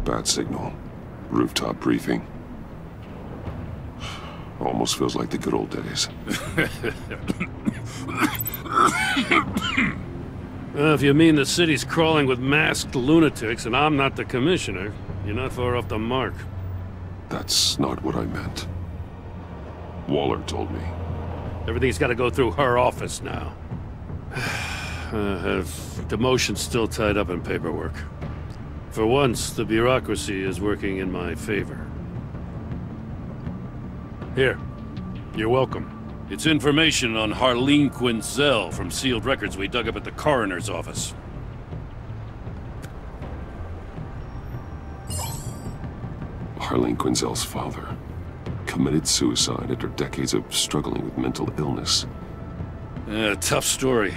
Bad signal. Rooftop briefing. Almost feels like the good old days. If you mean the city's crawling with masked lunatics and I'm not the commissioner, you're not far off the mark. That's not what I meant. Waller told me. Everything's got to go through her office now. Have demotion still tied up in paperwork. For once, the bureaucracy is working in my favor. Here. You're welcome. It's information on Harleen Quinzel from sealed records we dug up at the coroner's office. Harleen Quinzel's father committed suicide after decades of struggling with mental illness. Yeah, tough story.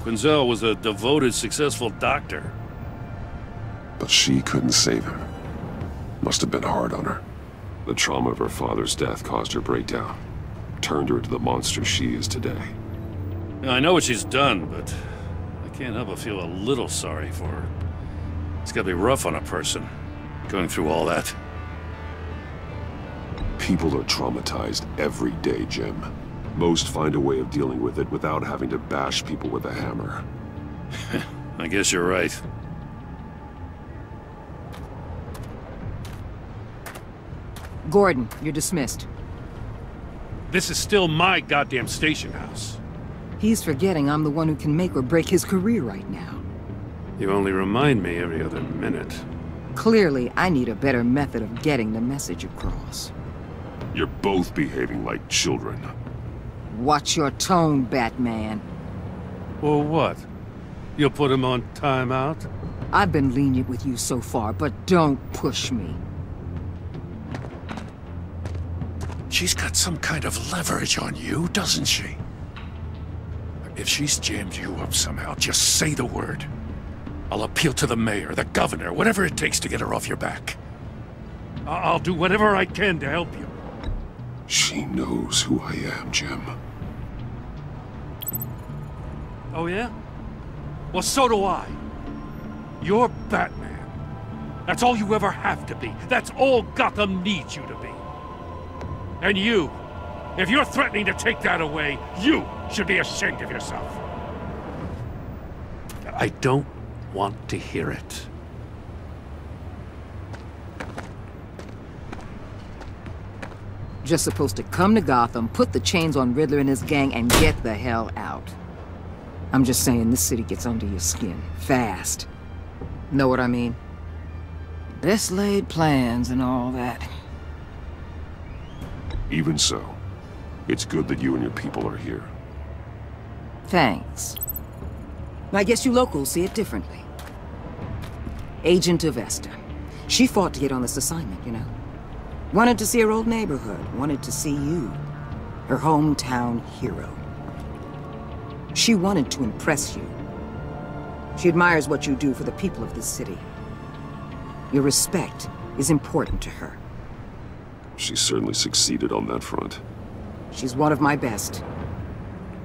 Quinzel was a devoted, successful doctor. But she couldn't save him. Must have been hard on her. The trauma of her father's death caused her breakdown. Turned her into the monster she is today. Now, I know what she's done, but I can't help but feel a little sorry for her. It's gotta be rough on a person, going through all that. People are traumatized every day, Jim. Most find a way of dealing with it without having to bash people with a hammer. I guess you're right. Gordon, you're dismissed. This is still my goddamn station house. He's forgetting I'm the one who can make or break his career right now. You only remind me every other minute. Clearly, I need a better method of getting the message across. You're both behaving like children. Watch your tone, Batman. Or what? You'll put him on timeout? I've been lenient with you so far, but don't push me. She's got some kind of leverage on you, doesn't she? If she's jammed you up somehow, just say the word. I'll appeal to the mayor, the governor, whatever it takes to get her off your back. I'll do whatever I can to help you. She knows who I am, Jim. Oh yeah? Well, so do I. You're Batman. That's all you ever have to be. That's all Gotham needs you to be. And you, if you're threatening to take that away, you should be ashamed of yourself. I don't want to hear it. Just supposed to come to Gotham, put the chains on Riddler and his gang, and get the hell out. I'm just saying, this city gets under your skin. Fast. Know what I mean? Best laid plans and all that. Even so, it's good that you and your people are here. Thanks. I guess you locals see it differently. Agent Avesta. She fought to get on this assignment, you know. Wanted to see her old neighborhood. Wanted to see you. Her hometown hero. She wanted to impress you. She admires what you do for the people of this city. Your respect is important to her. She certainly succeeded on that front. She's one of my best.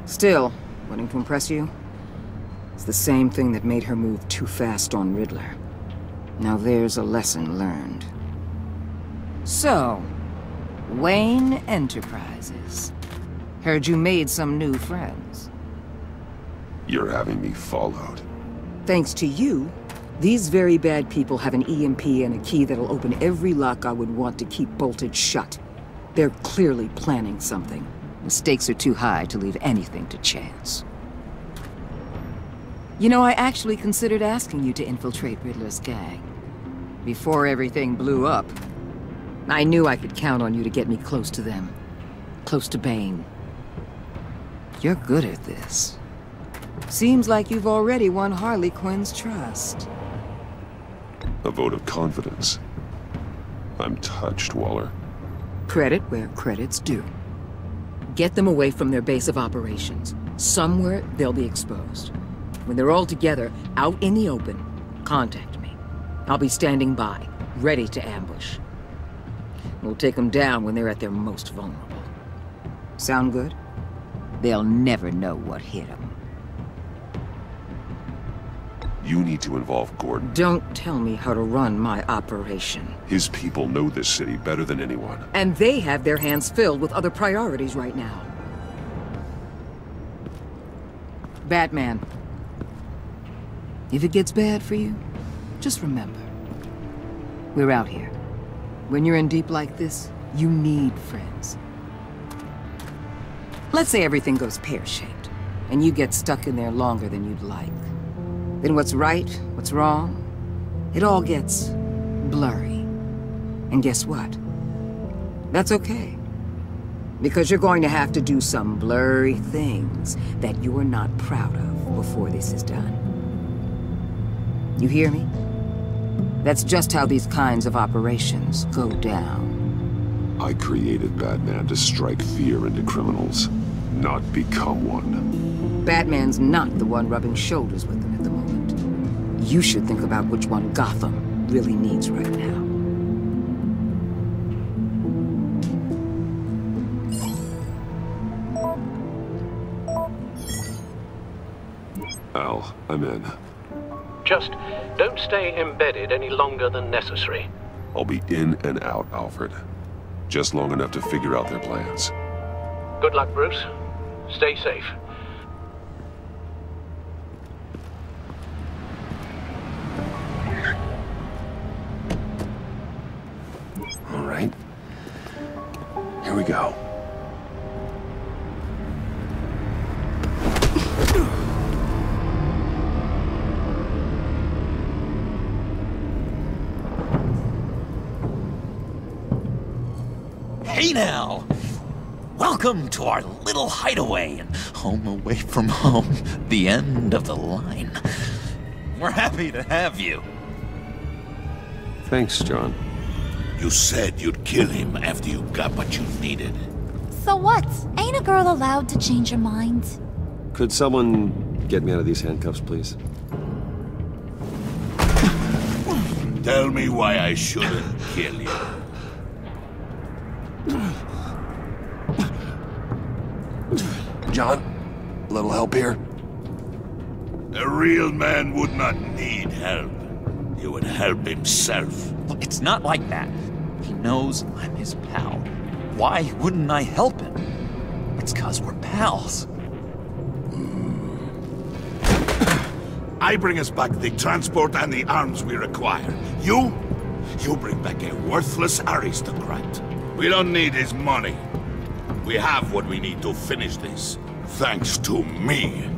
Still, wanting to impress you? It's the same thing that made her move too fast on Riddler. Now there's a lesson learned. So, Wayne Enterprises. Heard you made some new friends. You're having me followed. Thanks to you, these very bad people have an EMP and a key that'll open every lock I would want to keep bolted shut. They're clearly planning something. The stakes are too high to leave anything to chance. You know, I actually considered asking you to infiltrate Riddler's gang. Before everything blew up, I knew I could count on you to get me close to them. Close to Bane. You're good at this. Seems like you've already won Harley Quinn's trust. A vote of confidence. I'm touched, Waller. Credit where credit's due. Get them away from their base of operations. Somewhere they'll be exposed. When they're all together, out in the open, contact me. I'll be standing by, ready to ambush. We'll take them down when they're at their most vulnerable. Sound good? They'll never know what hit them. You need to involve Gordon. Don't tell me how to run my operation. His people know this city better than anyone. And they have their hands filled with other priorities right now. Batman. If it gets bad for you, just remember. We're out here. When you're in deep like this, you need friends. Let's say everything goes pear-shaped, and you get stuck in there longer than you'd like. Then what's right, what's wrong, it all gets blurry. And guess what? That's okay. Because you're going to have to do some blurry things that you're not proud of before this is done. You hear me? That's just how these kinds of operations go down. I created Batman to strike fear into criminals, not become one. Batman's not the one rubbing shoulders with them at the moment. You should think about which one Gotham really needs right now. Al, I'm in. Just don't stay embedded any longer than necessary. I'll be in and out, Alfred. Just long enough to figure out their plans. Good luck, Bruce. Stay safe. All right. Here we go. Hey now! Welcome to our little hideaway and home away from home, the end of the line. We're happy to have you. Thanks, John. You said you'd kill him after you got what you needed. So what? Ain't a girl allowed to change her mind? Could someone get me out of these handcuffs, please? Tell me why I shouldn't kill you. John, a little help here? A real man would not need help. He would help himself. Look, it's not like that. He knows I'm his pal. Why wouldn't I help him? It's 'cause we're pals. I bring us back the transport and the arms we require. You bring back a worthless aristocrat. We don't need his money. We have what we need to finish this, thanks to me.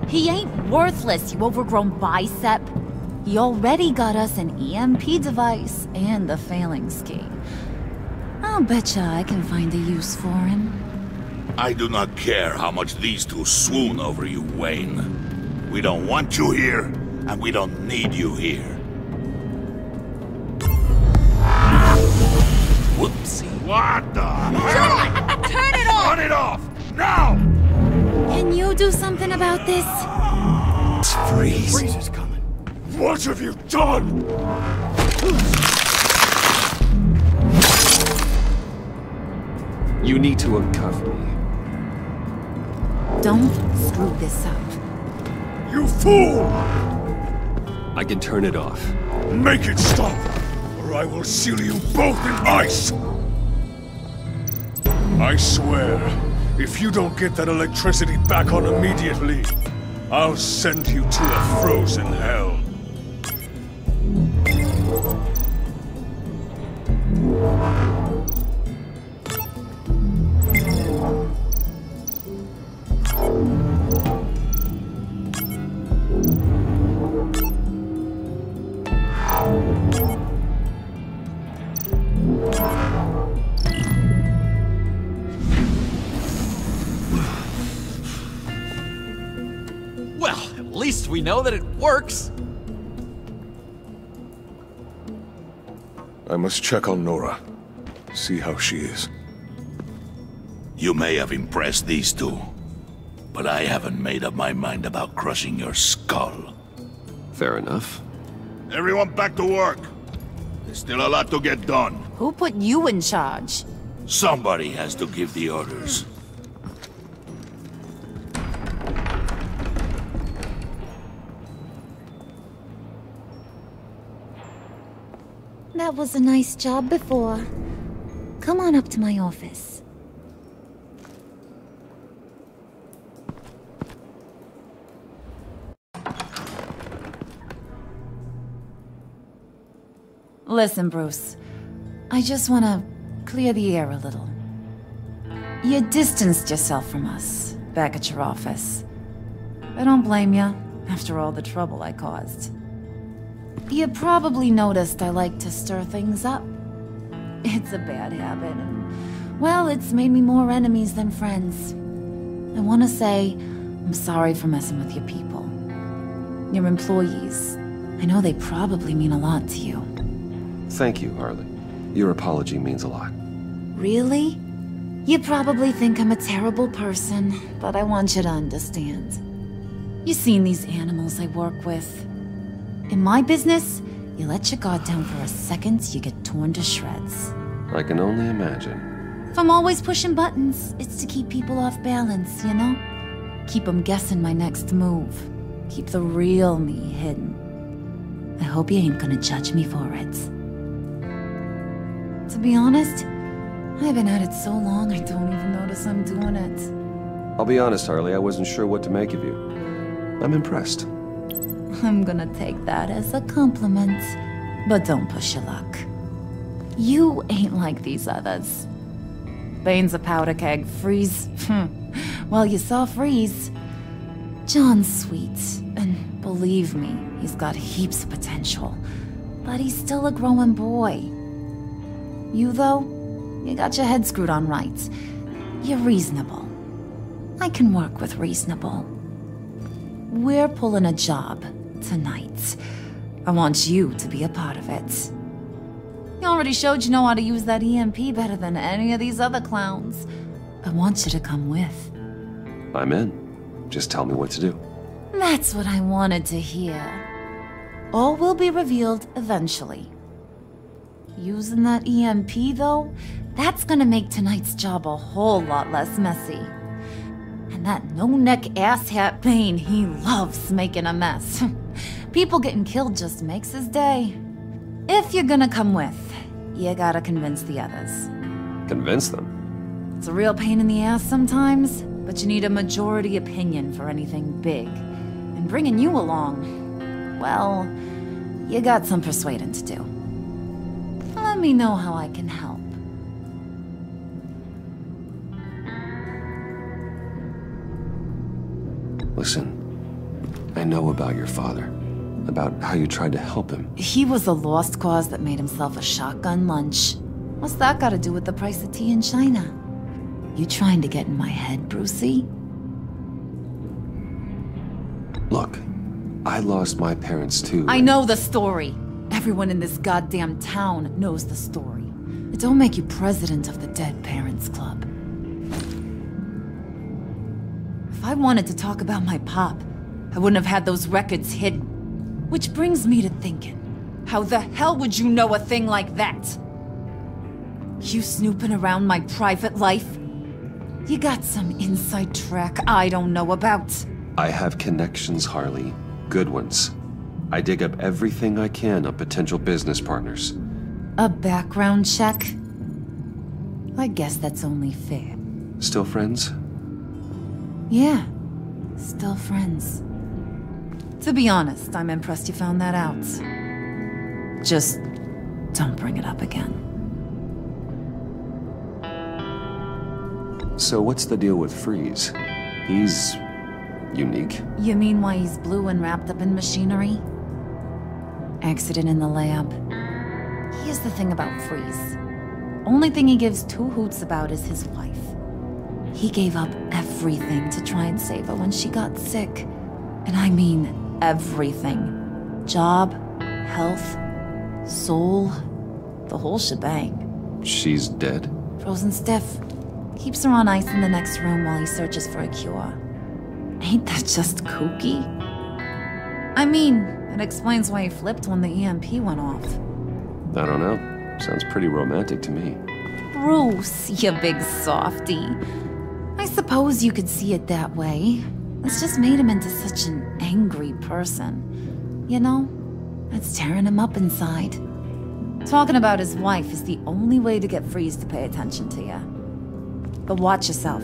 He ain't worthless, you overgrown bicep. He already got us an EMP device and the phalanx key. I'll betcha I can find a use for him. I do not care how much these two swoon over you, Wayne. We don't want you here, and we don't need you here. Whoopsie. What the? John! Turn it off! Turn it off! Now! Can you do something about this? Freeze. Freeze is coming. What have you done? You need to uncuff me. Don't screw this up. You fool! I can turn it off. Make it stop, or I will seal you both in ice! I swear, if you don't get that electricity back on immediately, I'll send you to a frozen hell. Well, at least we know that it works. I must check on Nora. See how she is. You may have impressed these two, but I haven't made up my mind about crushing your skull. Fair enough. Everyone back to work. There's still a lot to get done. Who put you in charge? Somebody has to give the orders. That was a nice job before. Come on up to my office. Listen, Bruce. I just want to clear the air a little. You distanced yourself from us, back at your office. I don't blame you, after all the trouble I caused. You probably noticed I like to stir things up. It's a bad habit, and, well, it's made me more enemies than friends. I want to say, I'm sorry for messing with your people. Your employees. I know they probably mean a lot to you. Thank you, Harley. Your apology means a lot. Really? You probably think I'm a terrible person, but I want you to understand. You've seen these animals I work with. In my business, you let your guard down for a second, you get torn to shreds. I can only imagine. If I'm always pushing buttons, it's to keep people off balance, you know? Keep them guessing my next move. Keep the real me hidden. I hope you ain't gonna judge me for it. To be honest, I've been at it so long I don't even notice I'm doing it. I'll be honest, Harley, I wasn't sure what to make of you. I'm impressed. I'm gonna take that as a compliment, but don't push your luck. You ain't like these others. Bane's a powder keg, Freeze. Well, you saw Freeze. John's sweet, and believe me, he's got heaps of potential. But he's still a growing boy. You, though, you got your head screwed on right. You're reasonable. I can work with reasonable. We're pulling a job tonight. I want you to be a part of it. You already showed you know how to use that EMP better than any of these other clowns. I want you to come with. I'm in. Just tell me what to do. That's what I wanted to hear. All will be revealed eventually. Using that EMP, though, that's gonna make tonight's job a whole lot less messy. And that no-neck asshat Bane, he loves making a mess. People getting killed just makes his day. If you're gonna come with, you gotta convince the others. Convince them? It's a real pain in the ass sometimes, but you need a majority opinion for anything big. And bringing you along, well, you got some persuading to do. Let me know how I can help. Listen, I know about your father. About how you tried to help him. He was a lost cause that made himself a shotgun lunch. What's that got to do with the price of tea in China? You trying to get in my head, Brucey? Look, I lost my parents too. I know the story. Everyone in this goddamn town knows the story. It don't make you president of the Dead Parents Club. If I wanted to talk about my pop, I wouldn't have had those records hidden. Which brings me to thinking, how the hell would you know a thing like that? You snooping around my private life? You got some inside track I don't know about. I have connections, Harley. Good ones. I dig up everything I can on potential business partners. A background check? I guess that's only fair. Still friends? Yeah, still friends. To be honest, I'm impressed you found that out. Just don't bring it up again. So what's the deal with Freeze? He's unique. You mean why he's blue and wrapped up in machinery? Accident in the lab. Here's the thing about Freeze. Only thing he gives two hoots about is his wife. He gave up everything to try and save her when she got sick. And I mean everything. Job, health, soul, the whole shebang. She's dead? Frozen stiff. Keeps her on ice in the next room while he searches for a cure. Ain't that just kooky? I mean, it explains why he flipped when the EMP went off. I don't know. Sounds pretty romantic to me. Bruce, you big softy. I suppose you could see it that way. It's just made him into such an angry person. You know, it's tearing him up inside. Talking about his wife is the only way to get Freeze to pay attention to you. But watch yourself.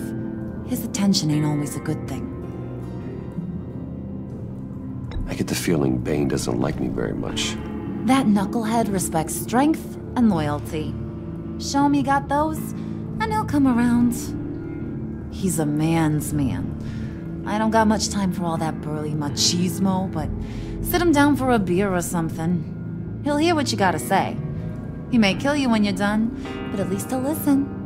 His attention ain't always a good thing. I get the feeling Bane doesn't like me very much. That knucklehead respects strength and loyalty. Show him you got those, and he'll come around. He's a man's man. I don't got much time for all that burly machismo, but sit him down for a beer or something. He'll hear what you gotta say. He may kill you when you're done, but at least he'll listen.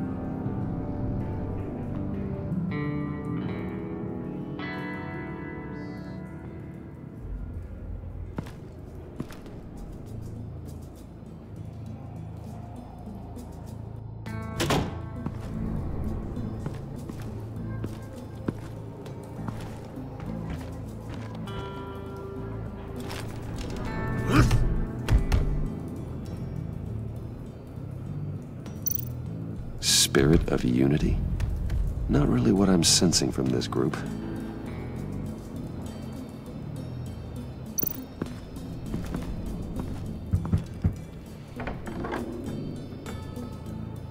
Spirit of unity? Not really what I'm sensing from this group.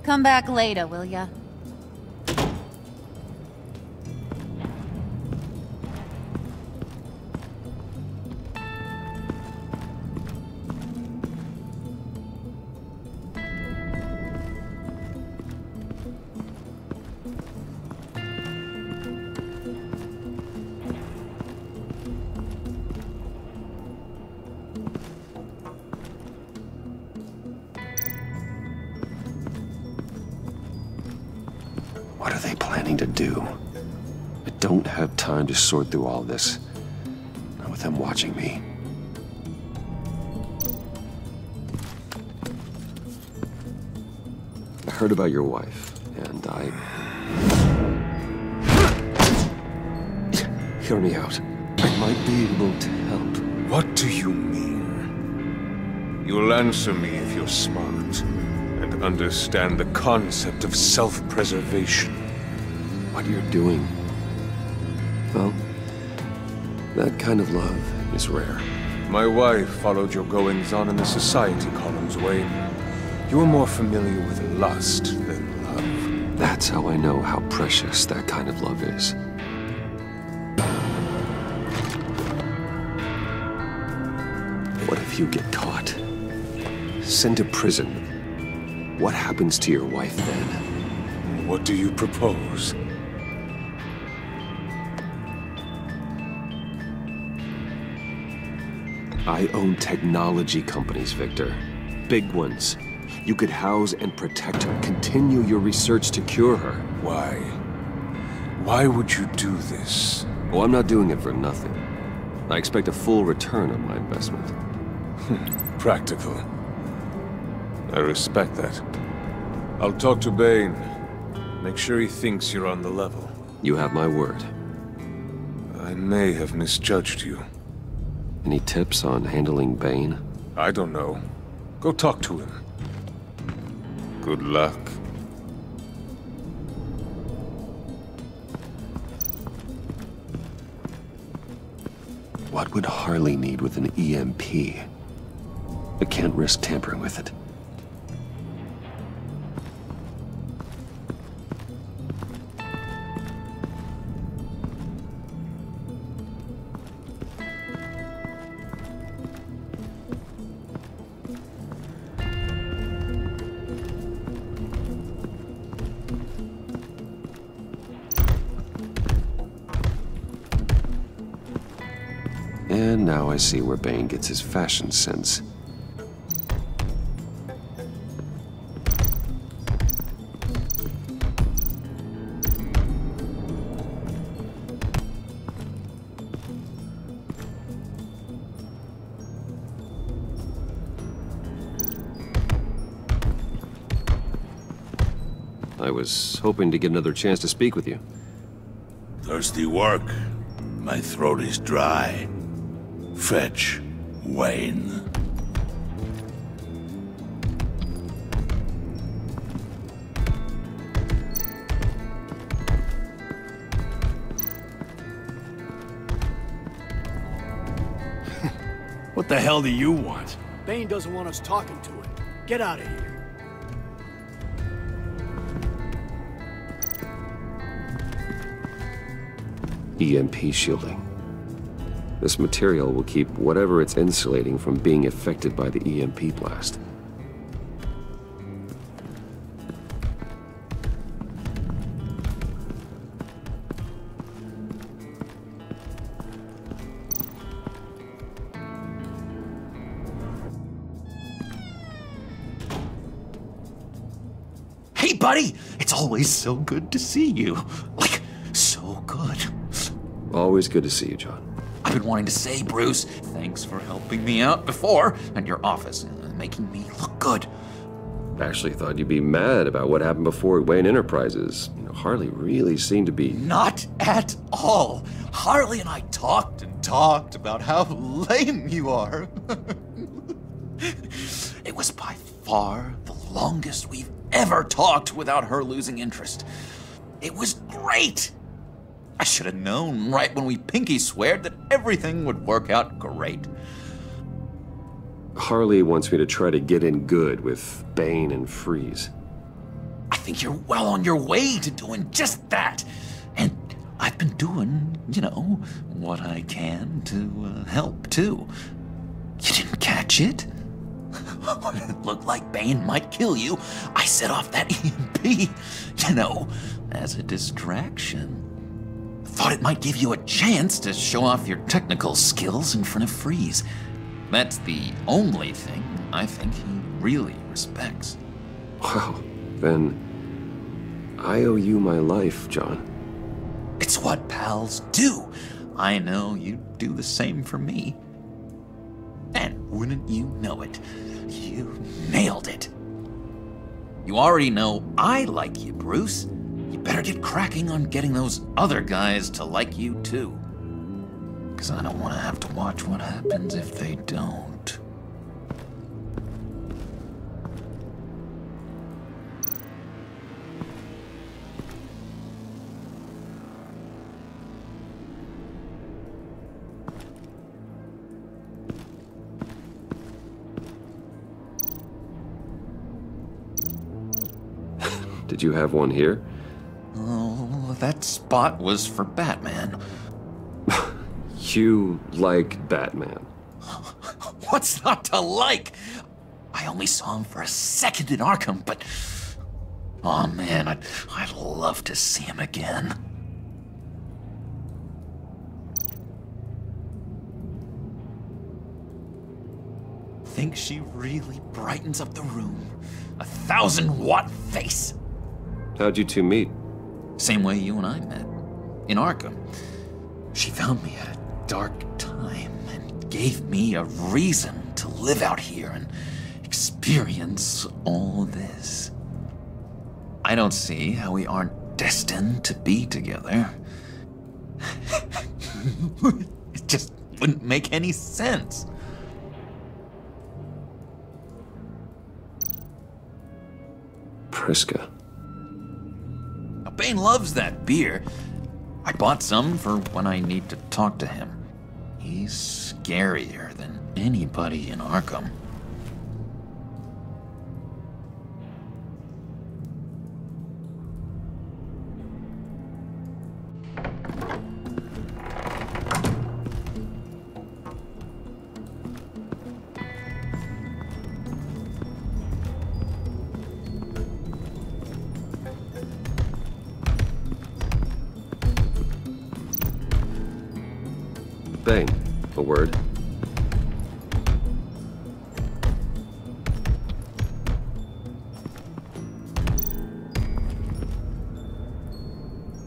Come back later, will ya? What are they planning to do? I don't have time to sort through all this. Not with them watching me. I heard about your wife, and Hear me out. I might be able to help. What do you mean? You'll answer me if you're smart and understand the concept of self-preservation. What you're doing, well, that kind of love is rare. My wife followed your goings-on in the society columns, Wayne. You are more familiar with lust than love. That's how I know how precious that kind of love is. What if you get caught? Sent to prison? What happens to your wife then? What do you propose? I own technology companies, Victor. Big ones. You could house and protect her, continue your research to cure her. Why? Why would you do this? Oh, I'm not doing it for nothing. I expect a full return on my investment. Practical. I respect that. I'll talk to Bane. Make sure he thinks you're on the level. You have my word. I may have misjudged you. Any tips on handling Bane? I don't know. Go talk to him. Good luck. What would Harley need with an EMP? I can't risk tampering with it. And now I see where Bane gets his fashion sense. I was hoping to get another chance to speak with you. Thirsty work. My throat is dry. Fetch, Wayne. What the hell do you want? Bane doesn't want us talking to him. Get out of here. EMP shielding. This material will keep whatever it's insulating from being affected by the EMP blast. Hey, buddy! It's always so good to see you. Like, so good. Always good to see you, John. I've been wanting to say, Bruce, thanks for helping me out before, and your office, making me look good. Actually thought you'd be mad about what happened before at Wayne Enterprises. You know, Harley really seemed to be... Not at all. Harley and I talked and talked about how lame you are. It was by far the longest we've ever talked without her losing interest. It was great. I should have known right when we pinky sweared that everything would work out great. Harley wants me to try to get in good with Bane and Freeze. I think you're well on your way to doing just that. And I've been doing, you know, what I can to help, too. You didn't catch it? When it looked like Bane might kill you, I set off that EMP, you know, as a distraction. Thought it might give you a chance to show off your technical skills in front of Freeze. That's the only thing I think he really respects. Wow, then I owe you my life, John. It's what pals do. I know you'd do the same for me. And wouldn't you know it, you nailed it. You already know I like you, Bruce. You better get cracking on getting those other guys to like you, too. Because I don't want to have to watch what happens if they don't. Did you have one here? Oh, that spot was for Batman. You like Batman? What's not to like? I only saw him for a second in Arkham, but... oh man, I'd love to see him again. Think she really brightens up the room. 1,000-watt face. How'd you two meet? Same way you and I met. In Arkham. She found me at a dark time and gave me a reason to live out here and experience all this. I don't see how we aren't destined to be together. It just wouldn't make any sense. Priska. Bane loves that beer. I bought some for when I need to talk to him. He's scarier than anybody in Arkham. Bane, a word.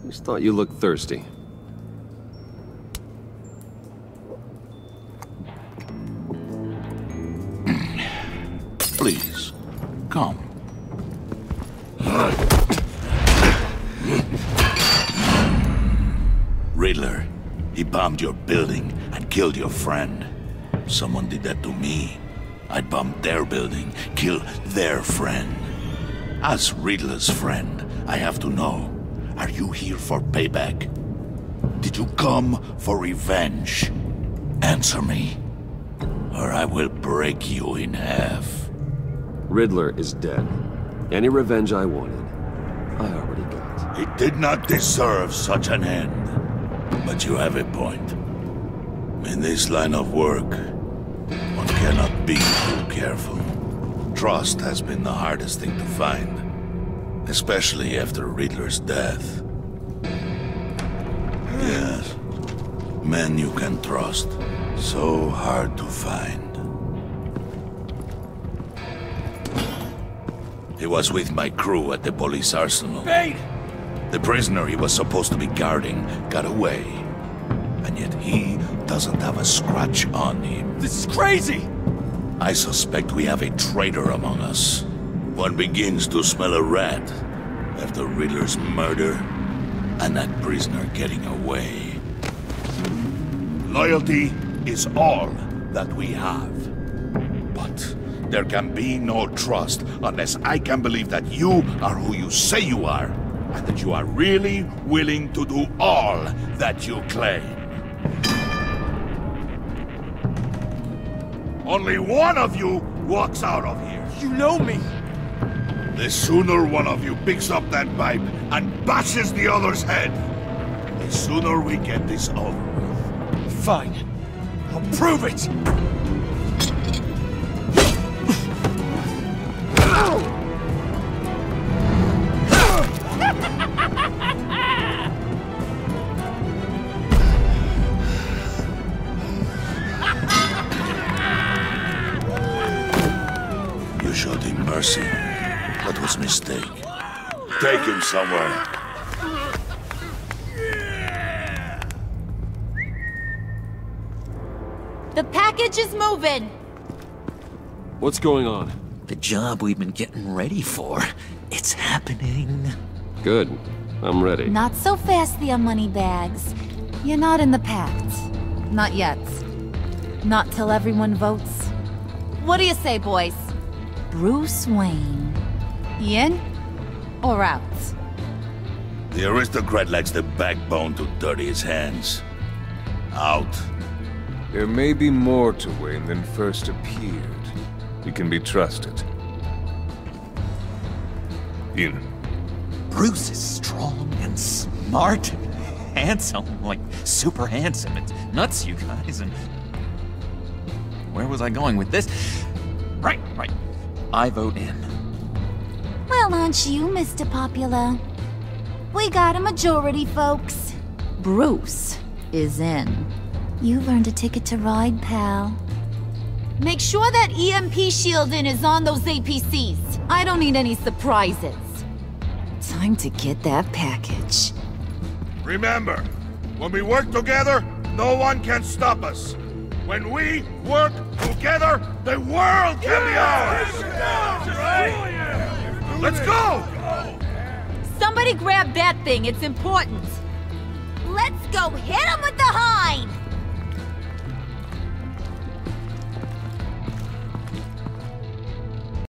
Just thought you looked thirsty. Please, come. Riddler, he bombed your building and killed your friend. Someone did that to me. I'd bomb their building, kill their friend. As Riddler's friend, I have to know, are you here for payback? Did you come for revenge? Answer me, or I will break you in half. Riddler is dead. Any revenge I wanted, I already got. He did not deserve such an end. But you have a point. In this line of work, one cannot be too careful. Trust has been the hardest thing to find, especially after Riddler's death. Yes, men you can trust, so hard to find. He was with my crew at the police arsenal. Bane! The prisoner he was supposed to be guarding got away. And yet he doesn't have a scratch on him. This is crazy! I suspect we have a traitor among us. One begins to smell a rat after Riddler's murder and that prisoner getting away. Loyalty is all that we have. But there can be no trust unless I can believe that you are who you say you are, and that you are really willing to do all that you claim. Only one of you walks out of here. You know me! The sooner one of you picks up that pipe and bashes the other's head, the sooner we get this over with. Fine. I'll prove it! You showed him mercy. That was a mistake. Take him somewhere. The package is moving! What's going on? The job we've been getting ready for. It's happening. Good. I'm ready. Not so fast, the Moneybags. You're not in the Pact. Not yet. Not till everyone votes. What do you say, boys? Bruce Wayne. In or out? The aristocrat lacks the backbone to dirty his hands. Out. There may be more to Wayne than first appeared. He can be trusted. In. Bruce is strong and smart and handsome, like super handsome. It's nuts, you guys, and... Where was I going with this? Right. I vote in. Well, aren't you, Mr. Popular? We got a majority, folks. Bruce is in. You've earned a ticket to ride, pal. Make sure that EMP shielding is on those APCs. I don't need any surprises. Time to get that package. Remember, when we work together, no one can stop us. When we work together, the world can be ours! Let's go! Somebody grab that thing, it's important. Let's go hit him with the hind!